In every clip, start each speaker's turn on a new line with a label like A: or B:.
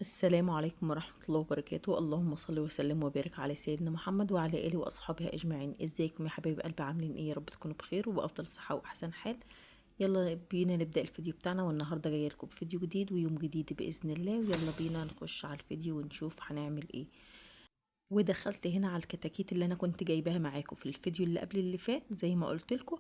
A: السلام عليكم ورحمة الله وبركاته. اللهم صل وسلم وبارك على سيدنا محمد وعلى آله وأصحابه أجمعين. ازيكم يا حبايب قلبي؟ عاملين ايه؟ يا رب تكونوا بخير وبأفضل صحة وأحسن حال. يلا بينا نبدأ الفيديو بتاعنا، والنهاردة جاية لكم بفيديو جديد ويوم جديد بإذن الله. ويلا بينا نخش على الفيديو ونشوف هنعمل ايه. ودخلت هنا على الكتاكيت اللي أنا كنت جايباها معاكم في الفيديو اللي قبل اللي فات زي ما قلت لكم.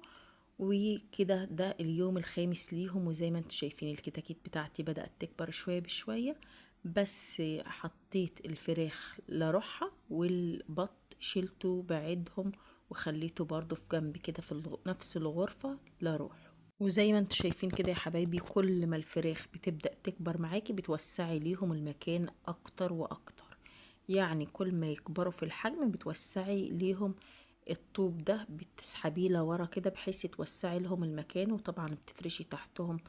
A: وكده ده اليوم الخامس ليهم، وزي ما انتم شايفين الكتاكيت بتاعتي بدأت تكبر شوية بشوية. بس حطيت الفراخ لروحها، والبط شلته بعيدهم وخليته برضو في جنب كده في نفس الغرفة لروحه. وزي ما انتم شايفين كده يا حبايبي، كل ما الفراخ بتبدأ تكبر معاكي بتوسعي ليهم المكان اكتر واكتر. يعني كل ما يكبروا في الحجم بتوسعي ليهم الطوب ده، بتسحبيه لورا كده بحيث توسعي لهم المكان. وطبعا بتفرشي تحتهم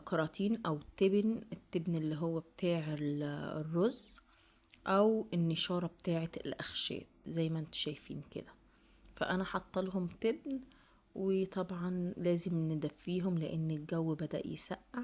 A: كراتين او تبن، التبن اللي هو بتاع الرز، او النشارة بتاعة الاخشاب زي ما انتم شايفين كده. فانا حاطه لهم تبن، وطبعا لازم ندفيهم لان الجو بدأ يسقع،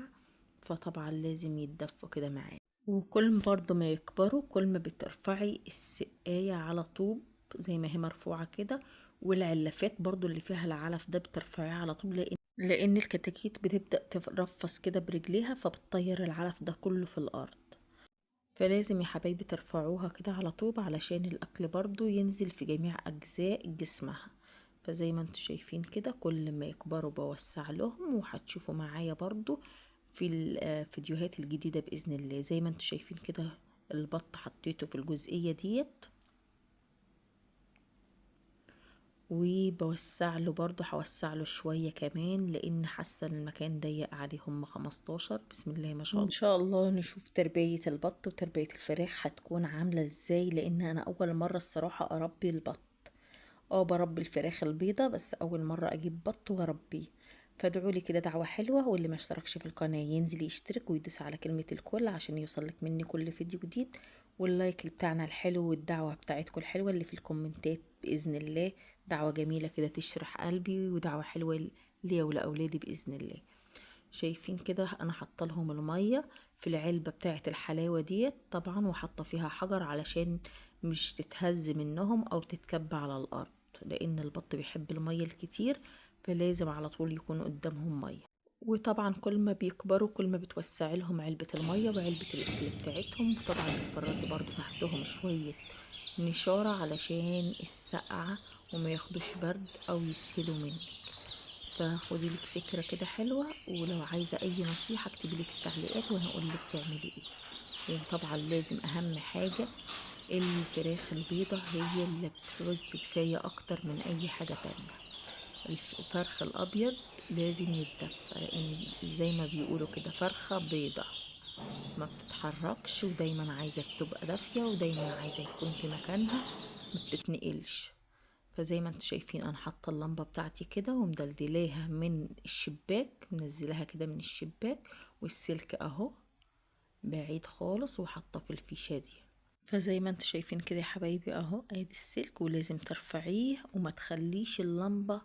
A: فطبعا لازم يتدفوا كده معانا. وكل برضو ما يكبروا كل ما بترفعي السقاية على طوب زي ما هي مرفوعة كده، والعلافات برضو اللي فيها العلف ده بترفعيها على طول، لان الكتاكيت بتبدأ ترفس كده برجليها فبتطير العلف ده كله في الارض. فلازم يا حبايبي ترفعوها كده على طوب علشان الاكل برضو ينزل في جميع اجزاء جسمها. فزي ما انتم شايفين كده كل ما يكبروا بوسع لهم، وهتشوفوا معايا برضو في الفيديوهات الجديدة بإذن الله. زي ما انتم شايفين كده البط حطيته في الجزئية ديت، وبوسع له برضو، هوسع له شوية كمان لان حاسة ان المكان ضيق عليهم 15. بسم الله ما شاء الله. ان شاء الله نشوف تربية البط وتربية الفراخ هتكون عاملة ازاي، لان انا اول مرة الصراحة اربي البط. بربي الفراخ البيضة، بس اول مرة اجيب بط واربيه. فادعولي كده دعوة حلوة، واللي ما اشتركش في القناة ينزل يشترك ويدوس على كلمة الكل عشان يوصلك مني كل فيديو جديد. واللايك بتاعنا الحلو والدعوة بتاعتكم الحلوة اللي في الكومنتات بإذن الله، دعوة جميلة كده تشرح قلبي، ودعوة حلوة ليا ولأولادي بإذن الله. شايفين كده انا حاطه لهم الميه في العلبه بتاعه الحلاوه ديت طبعا، وحاطه فيها حجر علشان مش تتهز منهم او تتكب على الارض، لان البط بيحب الميه الكتير، فلازم على طول يكون قدامهم ميه. وطبعا كل ما بيكبروا كل ما بتوسع لهم علبة المية وعلبة الأكل بتاعتهم. طبعا بتفرطي برضو تحتهم شوية نشارة علشان السقعة وما ياخدوش برد أو يسهلوا منك. فخدي لك فكرة كده حلوة، ولو عايزة أي نصيحة اكتبي لي في التعليقات وأنا أقول لك تعملي إيه. وطبعا لازم أهم حاجة الفراخ البيضة هي اللي بتعوز تدفاية أكتر من أي حاجة تانية. الفرخ الأبيض لازم يتدفى، لأن زي ما بيقولوا كده فرخة بيضة ما بتتحركش، ودايما عايزة تبقى دافية، ودايما عايزة يكون في مكانها ما بتتنقلش. فزي ما انتم شايفين انا حاطه اللمبه بتاعتي كده ومدلدلاها من الشباك، منزلاها كده من الشباك، والسلك اهو بعيد خالص وحاطه في الفيشه دي. فزي ما انتم شايفين كده يا حبايبي اهو ادي السلك، ولازم ترفعيه وما تخليش اللمبه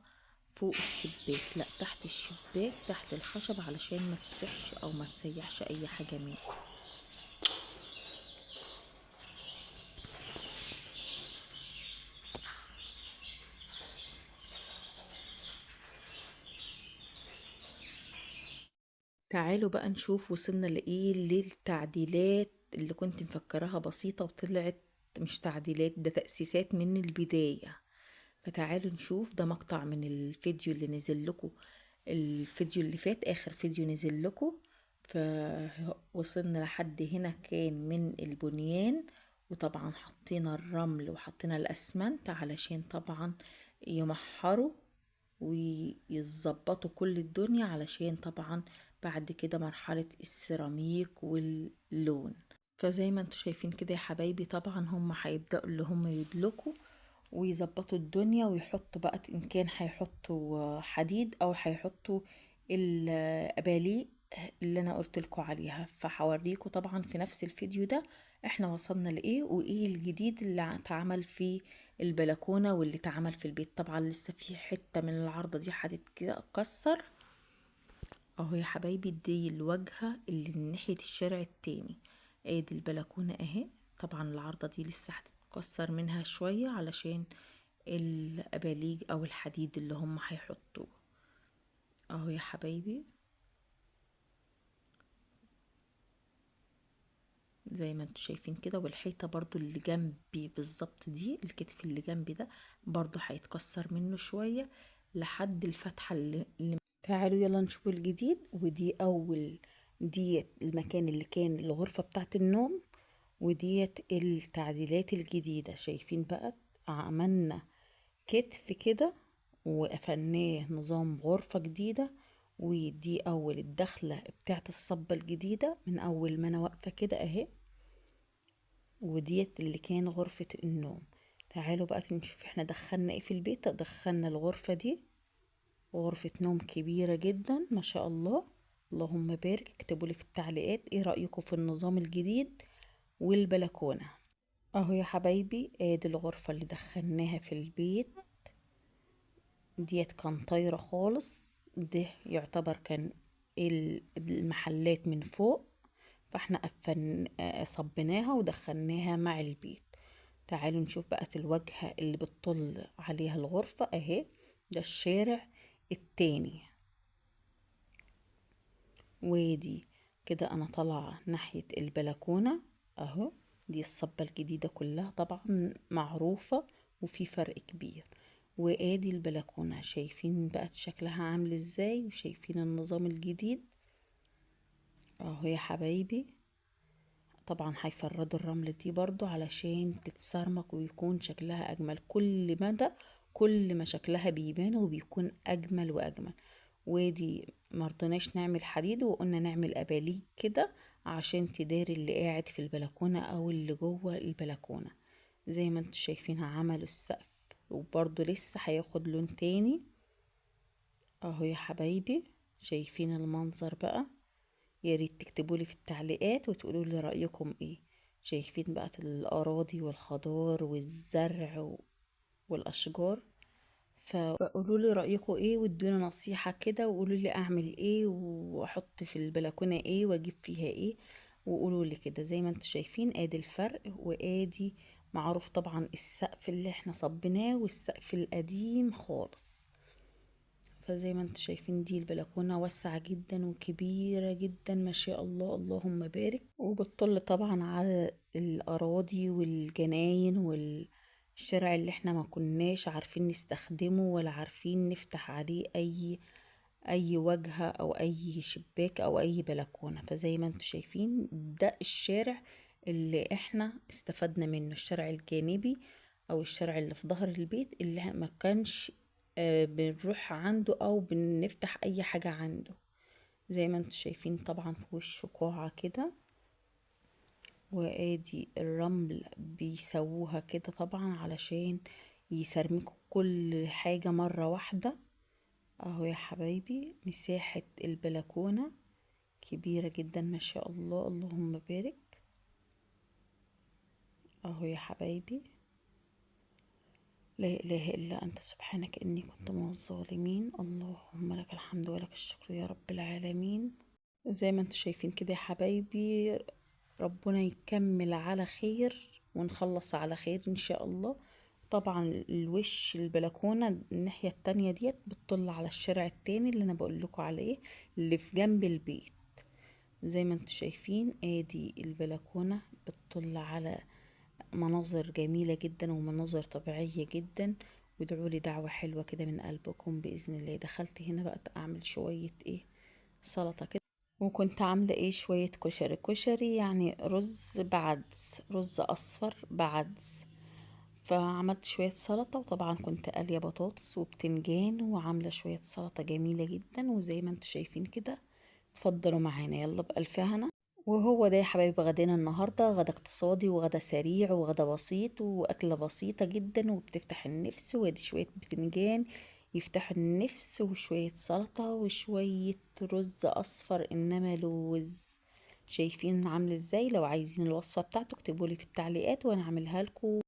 A: فوق الشباك، لا تحت الشباك تحت الخشب علشان ما تسحش او ما تسيحش اي حاجه منه. تعالوا بقى نشوف وصلنا لإيه للتعديلات اللي كنت مفكراها بسيطة وطلعت مش تعديلات، ده تأسيسات من البداية. فتعالوا نشوف ده مقطع من الفيديو اللي نزل لكم، الفيديو اللي فات آخر فيديو نزل لكم. فوصلنا لحد هنا كان من البنيان، وطبعا حطينا الرمل وحطينا الأسمنت علشان طبعا يمحروا ويظبطوا كل الدنيا، علشان طبعا بعد كده مرحلة السيراميك واللون. فزي ما انتوا شايفين كده يا حبايبي طبعا هم هيبدأوا اللي هم يدلكوا ويظبطوا الدنيا، ويحطوا بقى ان كان هيحطوا حديد او هيحطوا الاباليق اللي انا قلت لكم عليها. فهوريكم طبعا في نفس الفيديو ده احنا وصلنا لايه وايه الجديد اللي اتعمل في البلكونة واللي اتعمل في البيت. طبعا لسه في حتة من العارضة دي هتتكسر اهو يا حبايبي، دي الواجهة اللي من ناحية الشارع التاني. ادي البلكونة اهي. طبعا العارضة دي لسه هتتكسر منها شوية علشان الاباليج او الحديد اللي هم هيحطوه. اهو يا حبايبي زي ما انتوا شايفين كده. والحيطة برضو اللي جنبي بالظبط دي، الكتف اللي جنبي ده برضو هيتكسر منه شوية لحد الفتحة اللي تعالوا يلا نشوف الجديد. ودي اول، ديت المكان اللي كان الغرفة بتاعت النوم، وديت التعديلات الجديدة. شايفين بقى عملنا كتف كده وقفلناه نظام غرفة جديدة. ودي اول الدخلة بتاعت الصبة الجديدة من اول ما انا واقفة كده اهي. وديت اللي كان غرفة النوم. تعالوا بقى نشوف احنا دخلنا ايه في البيت. دخلنا الغرفة دي غرفة نوم كبيرة جدا ما شاء الله، اللهم بارك. اكتبوا لي في التعليقات ايه رأيكم في النظام الجديد والبلكونة. اهو يا حبايبي ادي الغرفة اللي دخلناها في البيت. ديت كان طايرة خالص، ده يعتبر كان المحلات من فوق، فاحنا صبناها ودخلناها مع البيت. تعالوا نشوف بقى الواجهة اللي بتطل عليها الغرفة اهي. ده الشارع التاني. ودي كده انا طالعة ناحية البلكونة اهو. دي الصبة الجديدة كلها طبعا معروفة وفي فرق كبير. وادي البلكونة شايفين بقى شكلها عامل ازاي، وشايفين النظام الجديد اهو يا حبايبي. طبعا هيفردوا الرمل دي برضو علشان تتسرمك ويكون شكلها اجمل كل مدى. كل ما شكلها بيبان وبيكون اجمل واجمل. ودي مرضناش نعمل حديد وقلنا نعمل اباليج كده عشان تداري اللي قاعد في البلكونة او اللي جوه البلكونة. زي ما انتوا شايفينها عملوا السقف وبرضو لسه هياخد لون تاني اهو يا حبايبي. شايفين المنظر بقى. يا ريت تكتبوا لي في التعليقات وتقولوا لي رأيكم ايه. شايفين بقى الأراضي والخضار والزرع والأشجار. فقولوا لي رأيكم ايه وادونا نصيحة كده، وقولوا لي اعمل ايه واحط في البلكونة ايه واجيب فيها ايه. وقولوا لي كده. زي ما انتوا شايفين ادي الفرق. وادي معروف طبعا السقف اللي احنا صبناه والسقف القديم خالص. فزي ما انتوا شايفين دي البلكونة واسعة جدا وكبيرة جدا ما شاء الله اللهم بارك. وبتطل طبعا على الأراضي والجناين والشارع اللي احنا ما كناش عارفين نستخدمه ولا عارفين نفتح عليه أي واجهة أو أي شباك أو أي بلكونة. فزي ما انتوا شايفين ده الشارع اللي احنا استفدنا منه، الشارع الجانبي أو الشارع اللي في ظهر البيت اللي ما كانش بنروح عنده او بنفتح اي حاجة عنده. زي ما انتوا شايفين طبعا في وشه قاعة كده. وادي الرمل بيسووها كده طبعا علشان يسرمكوا كل حاجة مرة واحدة. اهو يا حبايبي مساحة البلكونة كبيرة جدا ما شاء الله اللهم بارك. اهو يا حبايبي لا إله إلا أنت سبحانك إني كنت من الظالمين. اللهم لك الحمد ولك الشكر يا رب العالمين. زي ما انتوا شايفين كده يا حبايبي ربنا يكمل على خير ونخلص على خير إن شاء الله. طبعا الوش البلكونة الناحية التانية ديت بتطل على الشارع التاني اللي أنا بقول لكم عليه اللي في جنب البيت. زي ما انتوا شايفين ادي البلكونة بتطل على مناظر جميلة جدا ومناظر طبيعية جدا. وادعوا لي دعوة حلوة كده من قلبكم بإذن الله. دخلت هنا بقى أعمل شوية ايه سلطة كده. وكنت عاملة ايه شوية كشري. كشري يعني رز بعدس، رز أصفر بعدس. فعملت شوية سلطة وطبعا كنت قالية بطاطس وبتنجان وعاملة شوية سلطة جميلة جدا. وزي ما انتوا شايفين كده اتفضلوا معانا يلا بألف هنا. وهو ده يا حبايبي غدانا النهاردة. غدا اقتصادي وغدا سريع وغدا بسيط وأكلة بسيطة جدا وبتفتح النفس. وادي شوية بتنجان يفتح النفس وشوية سلطة وشوية رز أصفر إنما لوز. شايفين عامل ازاي؟ لو عايزين الوصفة بتاعته اكتبولي في التعليقات وانا اعملها لكم.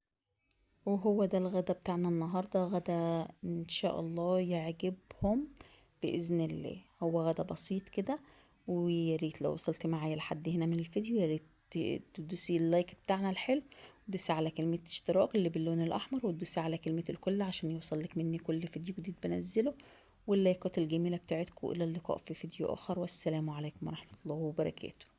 A: وهو ده الغدا بتاعنا النهاردة. غدا ان شاء الله يعجبهم بإذن الله. هو غدا بسيط كده. وياريت لو وصلت معايا لحد هنا من الفيديو ياريت تدوسي اللايك بتاعنا الحلو، وتدوسي على كلمة اشتراك اللي باللون الأحمر، وتدوسي على كلمة الكل عشان يوصلك مني كل فيديو جديد بنزله، واللايكات الجميلة بتاعتكم. إلى اللقاء في فيديو آخر، والسلام عليكم ورحمة الله وبركاته.